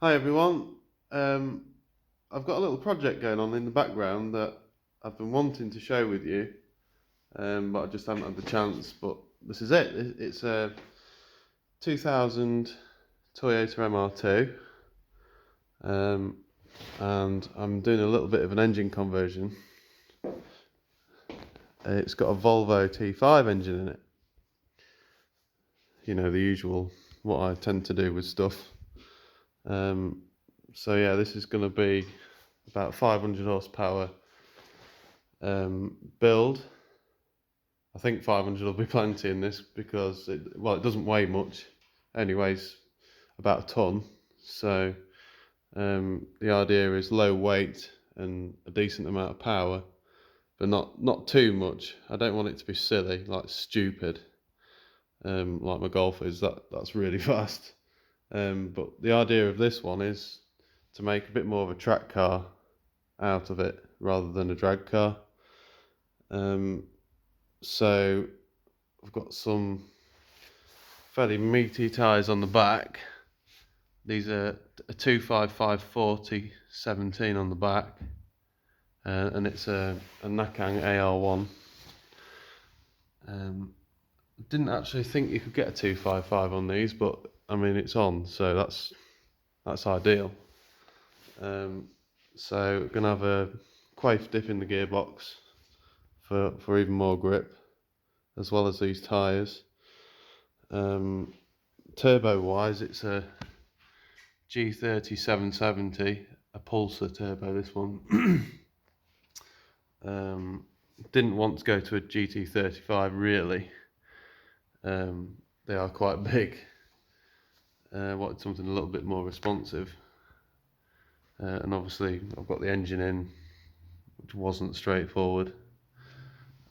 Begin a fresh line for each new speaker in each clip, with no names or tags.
Hi everyone. I've got a little project going on in the background that I've been wanting to share with you, but I just haven't had the chance. But this is it. It's a 2000 Toyota MR2, um, and I'm doing a little bit of an engine conversion. It's got a Volvo T5 engine in it. You know, the usual, what I tend to do with stuff. Um, so yeah, this is going to be about 500 horsepower build. I think 500 will be plenty in this because it doesn't weigh much. It only weighs about a ton. So the idea is low weight and a decent amount of power, but not too much. I don't want it to be silly, like stupid, like my Golf is. That's really fast. But the idea of this one is to make a bit more of a track car out of it rather than a drag car. So I've got some fairly meaty tyres on the back. These are a 255/40 17 on the back, and it's a Nakang AR1. Didn't actually think you could get a 255 on these, but I mean it's on, so that's ideal. So we're gonna have a quaif dip in the gearbox for even more grip, as well as these tyres. Turbo wise, it's a G30 770, a Pulsar turbo. This one. Didn't want to go to a GT35 really. They are quite big. Wanted something a little bit more responsive, and obviously I've got the engine in, which wasn't straightforward.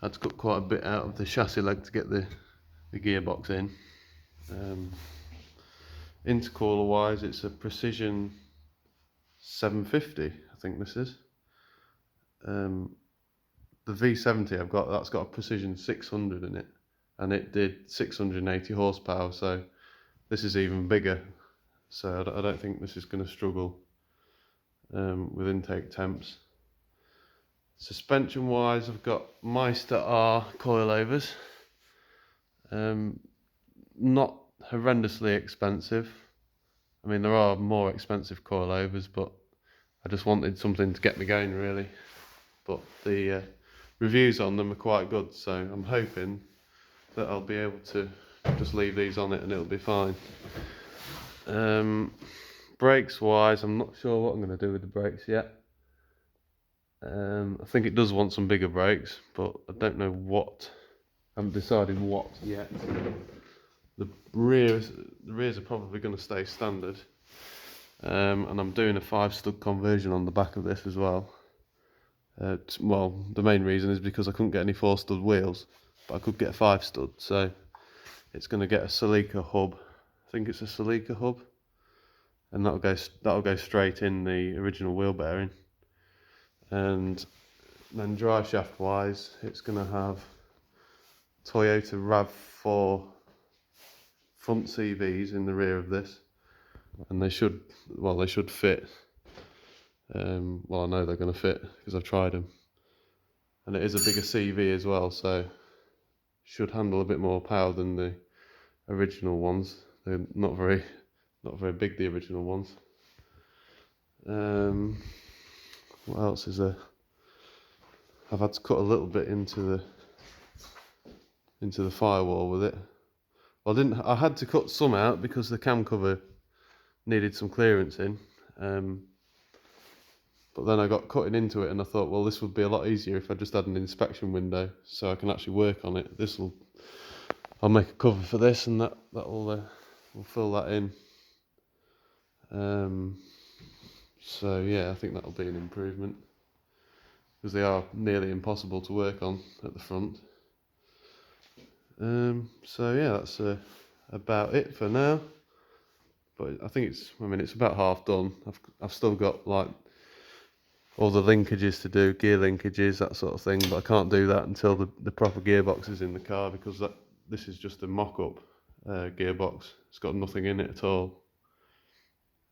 I had to cut quite a bit out of the chassis leg to get the gearbox in. Intercooler wise, it's a Precision 750, I think this is. The V70 I've got, that's got a Precision 600 in it, and it did 680 horsepower, so this is even bigger. So I don't think this is going to struggle with intake temps. Suspension wise, I've got Meister R coilovers. Not horrendously expensive. I mean, there are more expensive coilovers, but I just wanted something to get me going really. But the reviews on them are quite good, so I'm hoping that I'll be able to just leave these on it and it'll be fine. Brakes wise, I'm not sure what I'm going to do with the brakes yet. I think it does want some bigger brakes, but I don't know what. I haven't decided what yet. The rears are probably going to stay standard, and I'm doing a 5-stud conversion on the back of this as well. Well, the main reason is because I couldn't get any 4-stud wheels, but I could get a 5-stud, so it's going to get a Celica hub. I think it's a Celica hub, and that'll go straight in the original wheel bearing. And then drive shaft wise, it's going to have Toyota RAV4 front CVs in the rear of this, and they should fit. Well, I know they're going to fit because I've tried them, and it is a bigger CV as well, so should handle a bit more power than the original ones. They're not very big, the original ones. What else is there? I've had to cut a little bit into the firewall with it. Well, I had to cut some out because the cam cover needed some clearance in. But then I got cutting into it and I thought, well, this would be a lot easier if I just had an inspection window so I can actually work on it. I'll make a cover for this, and we'll fill that in. So yeah, I think that'll be an improvement because they are nearly impossible to work on at the front. So yeah, that's about it for now. But I think it's about half done. I've still got like all the linkages to do, gear linkages, that sort of thing, but I can't do that until the proper gearbox is in the car, because this is just a mock-up gearbox. It's got nothing in it at all.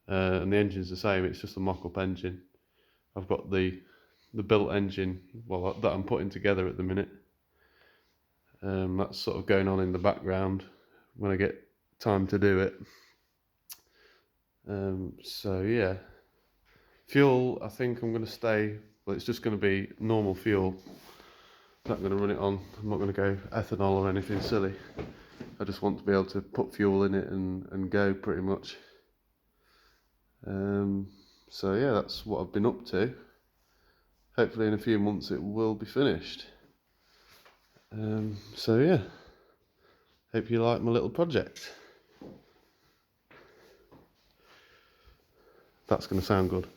and the engine's the same. It's just a mock-up engine. I've got the built engine, well, that I'm putting together at the minute. That's sort of going on in the background when I get time to do it. So yeah, fuel, I think I'm going to stay, well, it's just going to be normal fuel. I'm not going to run it on, I'm not going to go ethanol or anything silly. I just want to be able to put fuel in it and go pretty much. So yeah, that's what I've been up to. Hopefully in a few months it will be finished. So yeah, hope you like my little project. That's going to sound good.